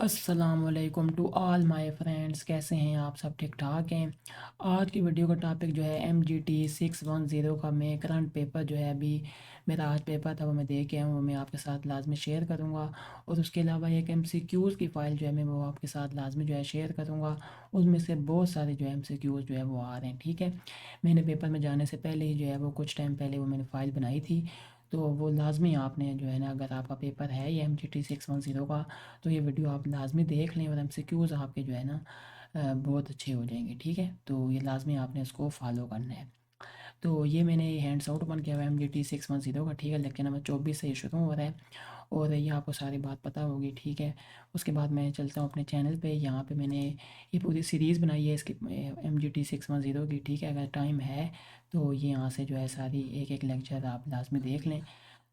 अस्सलामुअलैकुम to all my friends. कैसे हैं आप सब? ठीक ठाक हैं। आज की वीडियो का टॉपिक जो है MGT 610 का मैं करंट पेपर जो है अभी मेरा आज पेपर था वो मैं दे के आया हूँ, वो मैं आपके साथ लाजमी शेयर करूँगा। और उसके अलावा एक MCQs की फ़ाइल जो है मैं वो आपके साथ लाजमी जो है शेयर करूँगा। उसमें से बहुत सारे जो है MCQs जो है वो आ रहे हैं। ठीक है, मैंने पेपर में जाने से पहले ही जो है वो कुछ टाइम पहले वो मैंने फ़ाइल बनाई थी, तो वो लाजमी आपने जो है ना, अगर आपका पेपर है ये MGT 610 का, तो ये वीडियो आप लाजमी देख लें और MCQs आपके जो है ना बहुत अच्छे हो जाएंगे। ठीक है, तो ये लाजमी आपने इसको फॉलो करना है। तो ये मैंने हैंड्स आउट ओपन किया हुआ है MGT 610 का। ठीक है, लेकिन नंबर 24 से ये शुरू हो रहा है और ये आपको सारी बात पता होगी। ठीक है, उसके बाद मैं चलता हूँ अपने चैनल पे। यहाँ पे मैंने ये पूरी सीरीज़ बनाई है इसकी MGT 610 की। ठीक है, अगर टाइम है तो ये यहाँ से जो है सारी एक एक लेक्चर आप लाजमी देख लें,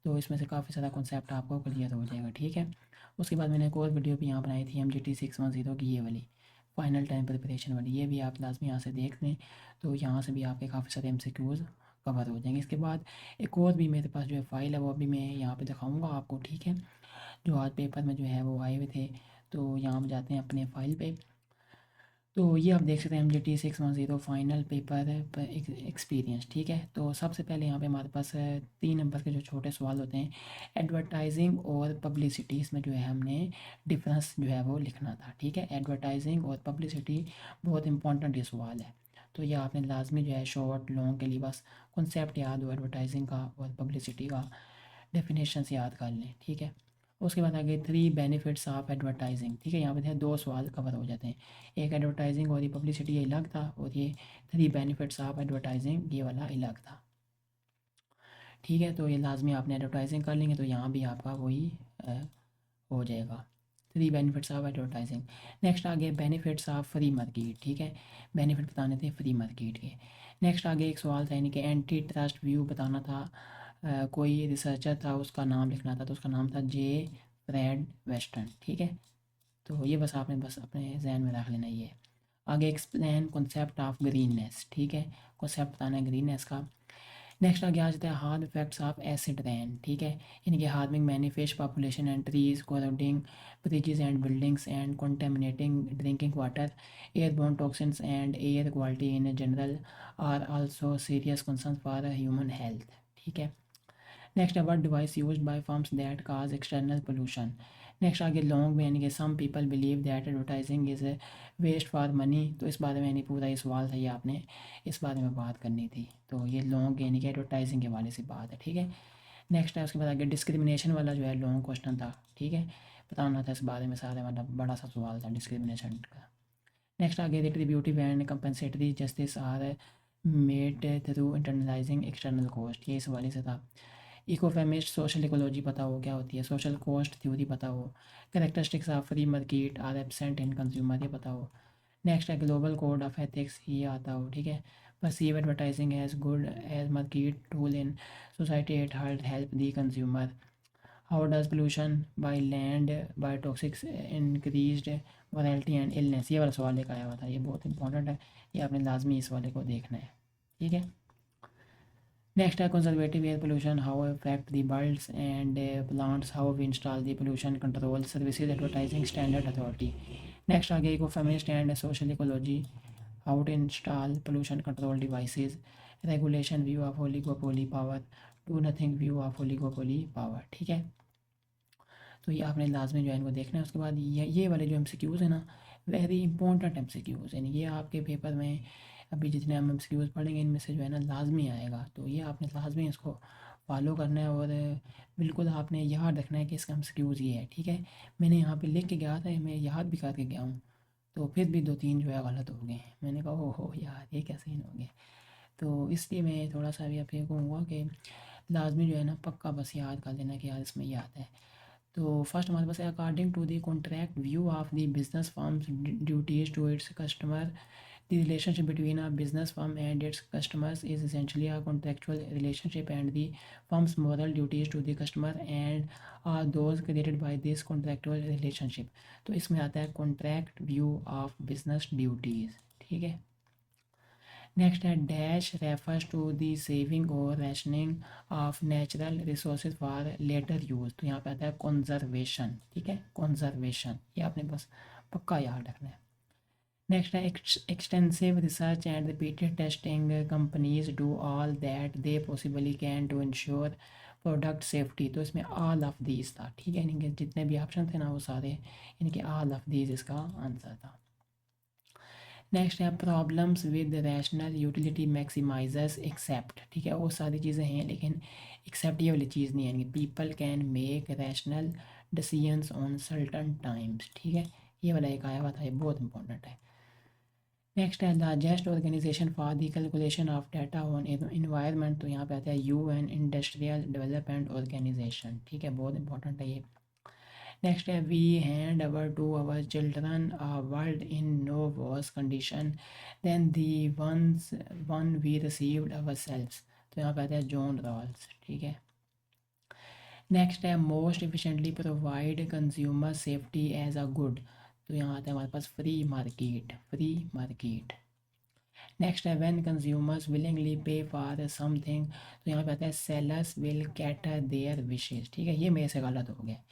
तो इसमें से काफ़ी सारा कॉन्सेप्ट आपको क्लियर हो जाएगा। ठीक है, उसके बाद मैंने एक और वीडियो भी यहाँ बनाई थी MGT 610 की, ये वाली फाइनल टाइम प्रिपरेशन वाली, ये भी आप लाजमी यहाँ से देख लें, तो यहाँ से भी आपके काफ़ी सारे MCQs कवर हो जाएंगे। इसके बाद एक और भी मेरे पास जो है फ़ाइल है वो अभी मैं यहाँ पे दिखाऊंगा आपको। ठीक है, जो आज पेपर में जो है वो आए हुए थे, तो यहाँ हम जाते हैं अपने फ़ाइल पे। तो ये आप देख सकते हैं MGT 610 फाइनल पेपर एक्सपीरियंस। ठीक है, तो सबसे पहले यहाँ पे हमारे पास 3 नंबर के जो छोटे सवाल होते हैं, एडवर्टाइजिंग और पब्लिसिटी, इसमें जो है हमने डिफरेंस जो है वो लिखना था। ठीक है, एडवर्टाइजिंग और पब्लिसिटी बहुत इंपॉर्टेंट ये सवाल है, तो ये आपने लाजमी जो है शॉर्ट लॉन्ग के लिए बस कॉन्सेप्ट याद हो एडवर्टाइजिंग का और पब्लिसिटी का, डेफिनेशन याद कर लें। ठीक है, उसके बाद आगे 3 बेनिफिट्स ऑफ एडवर्टाइजिंग। ठीक है, यहाँ पे 2 सवाल कवर हो जाते हैं, एक एडवर्टाइजिंग और ये पब्लिसिटी ये अलग था, और ये 3 बेनिफिट्स ऑफ एडवर्टाइजिंग ये वाला अलग था। ठीक है, तो ये लाजमी आपने एडवर्टाइजिंग कर लेंगे तो यहाँ भी आपका वही हो जाएगा, 3 बेनिफिट्स ऑफ एडवर्टाइजिंग। नेक्स्ट आगे बेनिफिट्स ऑफ फ्री मार्केट। ठीक है, बेनिफिट बताने थे फ्री मार्केट के। नेक्स्ट आगे एक सवाल था, यानी कि एंटी ट्रस्ट व्यू बताना था। कोई रिसर्चर था, उसका नाम लिखना था, तो उसका नाम था जे फ्रेड वेस्टर्न। ठीक है, तो ये बस आपने बस अपने जहन में रख लेना ये। आगे एक्सप्लेन कॉन्सेप्ट ऑफ ग्रीननेस। ठीक है, कॉन्सेप्ट बताना है ग्रीननेस का। नेक्स्ट आ गया आ जाता है hard effects of acid rain. ठीक है, यानी कि harming many fish population and trees, corroding bridges and buildings and contaminating drinking water, airborne toxins and air quality in general are also serious concern for human health. ठीक है, next about device used by firms that cause external pollution. Next आगे long में, यानी कि some people believe that advertising is a waste for money, तो इस बारे में यानी पूरा ये सवाल था, ये आपने इस बारे में बात करनी थी। तो ये लॉन्ग यानी कि एडवर्टाइजिंग के वाले से बात है। ठीक है, नेक्स्ट है उसके बाद आगे डिस्क्रिमिनेशन वाला जो है लॉन्ग क्वेश्चन था। ठीक है, बताना था इस बारे में सारे, मतलब बड़ा सा सवाल था डिस्क्रिमिनेशन का। नेक्स्ट आगे retributive and compensatory justice are made through internalising external cost, ये इस वाले से था। इकोफेमिस्ट सोशल इकोलॉजी पता हो क्या होती है, सोशल कॉस्ट थ्योरी पता हो, characteristics of free market are absent in consumer ये पता हो। नेक्स्ट है ग्लोबल कोड ऑफ एथिक्स, ये आता हो। ठीक है, perceive advertising as good as market tool in society at help the consumer, how does pollution by land by toxics increased volatility and illness, ये वाला सवाल लेकर आया हुआ था, ये बहुत इंपॉर्टेंट है, ये आपने लाजमी इस वाले को देखना है। ठीक है, नेक्स्ट है conservative air pollution, how affect the birds and plants, how we install the pollution control services advertising standard authority. Next आगे eco feminist and social ecology, how to install pollution control devices, regulation view of oligopoly power, do nothing view of oligopoly power. ठीक है, तो ये आपने लाजमी जो है इनको देखना है। उसके बाद ये वाले जो MCQs है ना, वेरी इंपॉर्टेंट MCQs, यानी ये आपके पेपर में अभी जितने हम MCQs पढ़ेंगे इनमें से जो है ना लाजमी आएगा, तो ये आपने लाजमी इसको फॉलो करना है और बिल्कुल आपने याद रखना है कि इसका MCQs ये है। ठीक है, मैंने यहाँ पे लिख के गया था, मैं याद भी करके गया हूँ, तो फिर भी 2-3 जो है गलत हो गए, मैंने कहा ओहो यार ये कैसे इन हो गए, तो इसलिए मैं थोड़ा सा भी आपको कहूँगा कि लाजमी जो है ना पक्का बस याद कर लेना कि यार इसमें ये आता है। तो फर्स्ट हमारे पास है according to the contract view of the business firms duties to its customer, the relationship between a business firm and its customers is essentially a contractual relationship and the firm's moral duties to the customer and are those created by this contractual relationship। तो इसमें आता है contract view of business duties. ठीक है, next है dash refers to the saving और rationing of natural resources for later use. तो यहाँ पे आता है कंजर्वेशन, ठीक है, कंजर्वेशन, ये आपने बस पक्का याद रखना है। नेक्स्ट है extensive research and repeated testing companies do all that they possibly can to ensure product safety. तो इसमें ऑल ऑफ दीज था, ठीक है, इनके जितने भी ऑप्शन थे ना वो सारे इनके ऑल ऑफ दीज इसका आंसर था। नेक्स्ट है problems with rational utility maximisers except, ठीक है, वो सारी चीज़ें हैं लेकिन एक्सेप्ट ये वाली चीज़ नहीं है, people can make rational decisions on certain times, ठीक है, ये वाला एक आया हुआ था, ये बहुत इंपॉर्टेंट है। नेक्स्ट है largest organisation for the calculation of data on environment. तो यहाँ पे आता है UN इंडस्ट्रियल डेवलपमेंट ऑर्गेनाइजेशन, ठीक है, बहुत इंपॉर्टेंट है ये। नेक्स्ट है we hand over to our children a world in no worse condition than the ones one we received ourselves. तो यहाँ पे आता है जॉन रॉल्स, ठीक है। नेक्स्ट है most efficiently provide consumer safety as a good. तो यहाँ आता है हमारे पास free market, free market. Next है when consumers willingly pay for something. तो यहाँ पे आता है sellers will cater their wishes, ठीक है, ये मेरे से गलत हो गया।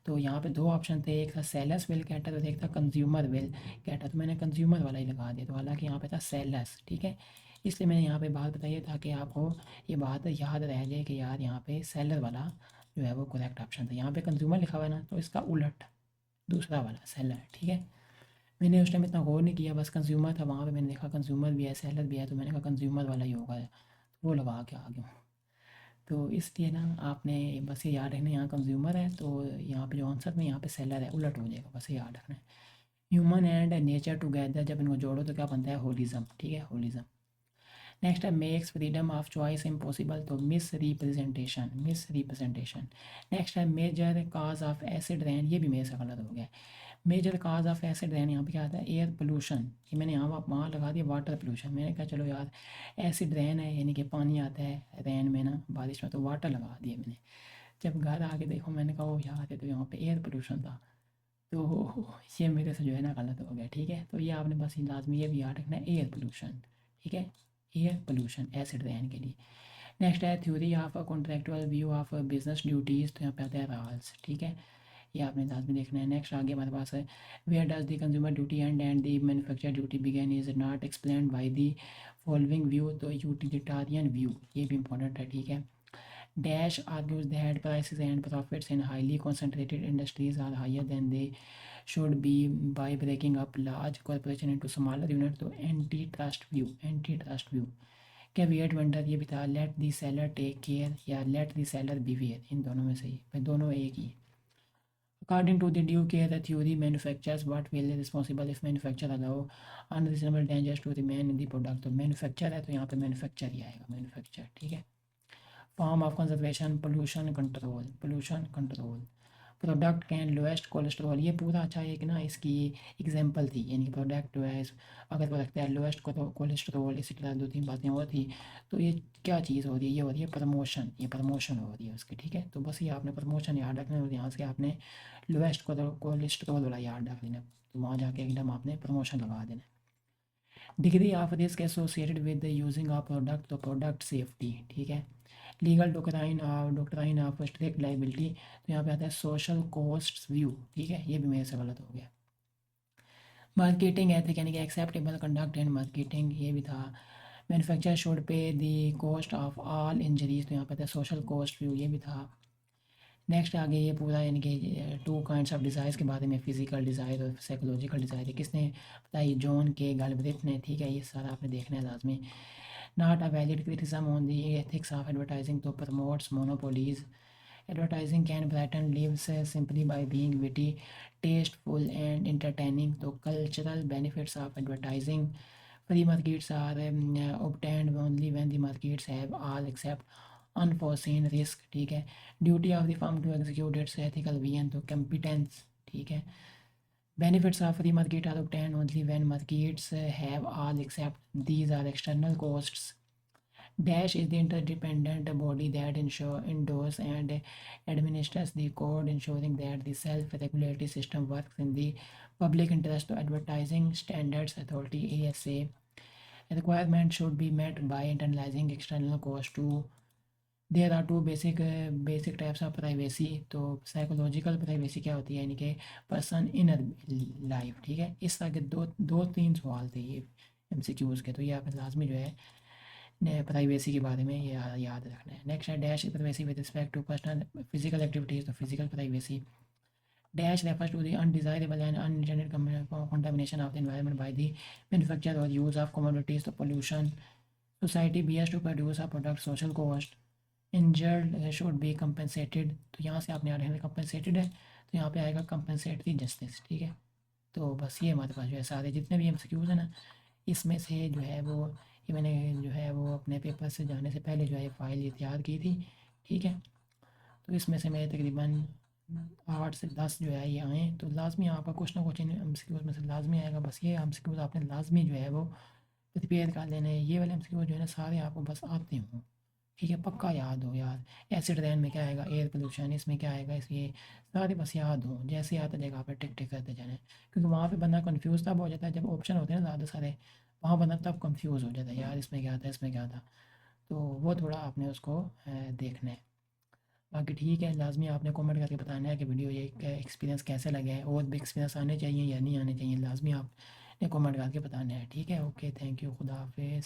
तो यहाँ पे दो ऑप्शन थे, एक था सेलर्स विल कैटर और एक था कंज्यूमर विल कैटर, तो मैंने कंज्यूमर वाला ही लगा दिया। तो हालांकि यहाँ पे था सेलर्स, ठीक है, इसलिए मैंने यहाँ पे बात बताई ताकि आपको ये बात याद रह जाए कि यार यहाँ पे सेलर वाला जो है वो करेक्ट ऑप्शन था। यहाँ पे कंज्यूमर लिखा हुआ है ना, तो इसका उलट दूसरा वाला सेलर, ठीक है। मैंने उस टाइम इतना गौर नहीं किया, बस कंज्यूमर था वहाँ पे, मैंने देखा कंज्यूमर भी है सेलर भी है, तो मैंने कहा कंज्यूमर वाला ही होगा, वो लगा के आ गया। तो इसलिए ना आपने बस ये याद रखना, यहाँ कंज्यूमर है तो यहाँ पे जो आंसर में यहाँ पे सेलर है, उलट हो जाएगा, बस ये याद रखना है। ह्यूमन एंड नेचर टुगेदर, जब इनको जोड़ो तो क्या बनता है, होलिज्म, ठीक है, होलिज्म। नेक्स्ट है makes freedom of choice impossible. तो misrepresentation, misrepresentation. Next है major cause of acid rain, ये भी मेरे से गलत हो गया। Major cause of acid rain यहाँ पे क्या आता है, एयर पोल्यूशन, ये मैंने यहाँ वहाँ लगा दिया वाटर पोल्यूशन। मैंने कहा चलो यार एसिड रेन है यानी कि पानी आता है रेन में ना, बारिश में, तो वाटर लगा दिया मैंने। जब घर आके देखो मैंने कहा वो यार है, तो यहाँ पे एयर पोल्यूशन था, तो ये मेरे से जो है ना गलत हो गया, ठीक है। तो ये आपने बस लाजमी ये भी याद रखना है, एयर पोल्यूशन, ठीक है, एयर पोल्यूशन एसिड रेन के लिए। नेक्स्ट है theory of a contractual view of business duties. तो यहाँ पे आता है राल्स, ठीक है, ये आपने लाजमी देखना है। नेक्स्ट आगे हमारे पास है where does the consumer duty and the manufacture duty begin is not explained by the following view. तो यूटिलिटारियन व्यू, ये भी इंपॉर्टेंट है, ठीक है। Dash argues that prices and profits in highly concentrated industries are higher than they should be by breaking up large corporation into smaller units। तो antitrust view, antitrust view। Caveat vendor ये भी था, let the seller take care या let the seller beware, इन दोनों में से ही, भाई दोनों एक ही। According to the due care theory manufacturers what will responsible if manufacturer allow unreasonable dangers to remain in the product. तो मैन्युफैक्चर है तो यहाँ पे मैन्युफैक्चर ही आएगा, मैन्युफैक्चर, ठीक है। Form of conservation pollution control, pollution control. Product can lowest cholesterol, ये पूरा अच्छा एक ना इसकी एग्जांपल थी, यानी कि प्रोडक्ट जो है अगर प्रोडक्ट है लोएस्ट कोलेस्ट्रॉल, इसी तरह दो तीन बातें और थी। तो ये क्या चीज़ हो रही है, ये हो रही है प्रमोशन, ये प्रमोशन हो रही है उसकी, ठीक है। तो बस ये आपने प्रमोशन याद रखना है और यहाँ से आपने लोएस्ट कोलेस्ट्रॉल वाला याद रख लेना, तो वहाँ जाके एकदम आपने प्रमोशन लगा देना। Degree of risk associated with the using of product, तो प्रोडक्ट सेफ्टी, ठीक है। Legal doctrine of strict liability. तो यहाँ पे आता है सोशल कॉस्ट व्यू, ठीक है, ये भी मेरे से गलत हो गया। मार्केटिंग एथिक यानी कि एक्सेप्टेबल कंडक्ट एंड मार्केटिंग, ये भी था। Manufacture should pay the cost of all injuries. तो यहाँ पे आता है सोशल कॉस्ट व्यू, ये भी था। नेक्स्ट आगे ये पूरा यानी कि टू काइंड्स ऑफ डिज़ायर्स के बारे में, फिजिकल डिज़ायर और साइकोलॉजिकल डिज़ायर, किसने बताया, जॉन के गैल्ब्रेथ ने, ठीक है, ये सारा आपने देखना है लाजमी। Not a valid criticism on the ethics of advertising, तो promotes monopolies. Advertising can brighten lives simply by being witty tasteful and entertaining. तो cultural benefits of advertising. Free markets are obtained only when the markets have all except unforeseen risk, ठीक है। Duty of the firm to execute its ethical vision, तो competence, ठीक है। Benefits of free market are obtained only when markets have all except these are external costs। Dash is the interdependent body that endorses and administers the code, ensuring that the self-regulatory system works in the public interest। तो Advertising Standards Authority ASA requirement should be met by internalising external cost to there are two basic types of privacy. तो psychological privacy क्या होती है, यानी कि person inner life, ठीक है। इस तरह के दो दो तीन सवाल थे ये एमसीक्यूज़ के, तो ये आपने लाजमी जो है प्राइवेसी के बारे में ये याद रखना है। नेक्स्ट है dash privacy with respect to personal physical activities. तो physical privacy dash refers to the undesirable and unintended contamination of the environment by the manufacture or use of commodities. तो pollution society bears to produce a product, social cost injured should be compensated। तो यहाँ से आपने याद compensated है, तो यहाँ पे आएगा compensate the justice, ठीक है। तो बस ये हमारे पास जो है सारे जितने भी एमसीक्यूज़ हैं ना, इसमें से जो है वो ये मैंने जो है वो अपने पेपर से जाने से पहले जो है फाइल ये तैयार की थी, ठीक है। तो इसमें से मेरे तकरीबन 8 से 10 जो है ये आए, तो लाजमी आपका कुछ ना कुछ इन एमसीक्यूज़ में से लाजमी आएगा। बस ये एमसीक्यूज़ आपने लाजमी जो है वो प्रिपेयर कर लेने हैं। ये वाले एमसीक्यूज़ जो है ना सारे आपको बस आते हों, ठीक है, पक्का याद हो यार। एसिड रेन में क्या आएगा, एयर पोल्यूशन, इसमें क्या आएगा, इस ये सारे बस याद हो, जैसे आता जाएगा आप टिक टिक करते जाना। क्योंकि वहाँ पे बंदा कंफ्यूज तब हो जाता है जब ऑप्शन होते हैं ना ज़्यादा सारे, वहाँ बंदा तब कंफ्यूज हो जाता है यार इसमें क्या था इसमें क्या था। तो वो थोड़ा आपने उसको देखना है। बाकी ठीक है, लाजमी आपने कमेंट करके बताना है कि वीडियो ये एक्सपीरियंस कैसे लगे हैं, और भी एक्सपीरियंस आने चाहिए या नहीं आने चाहिए, लाजमी आपने कमेंट करके बताना है, ठीक है। ओके, थैंक यू, खुदा हाफिज़।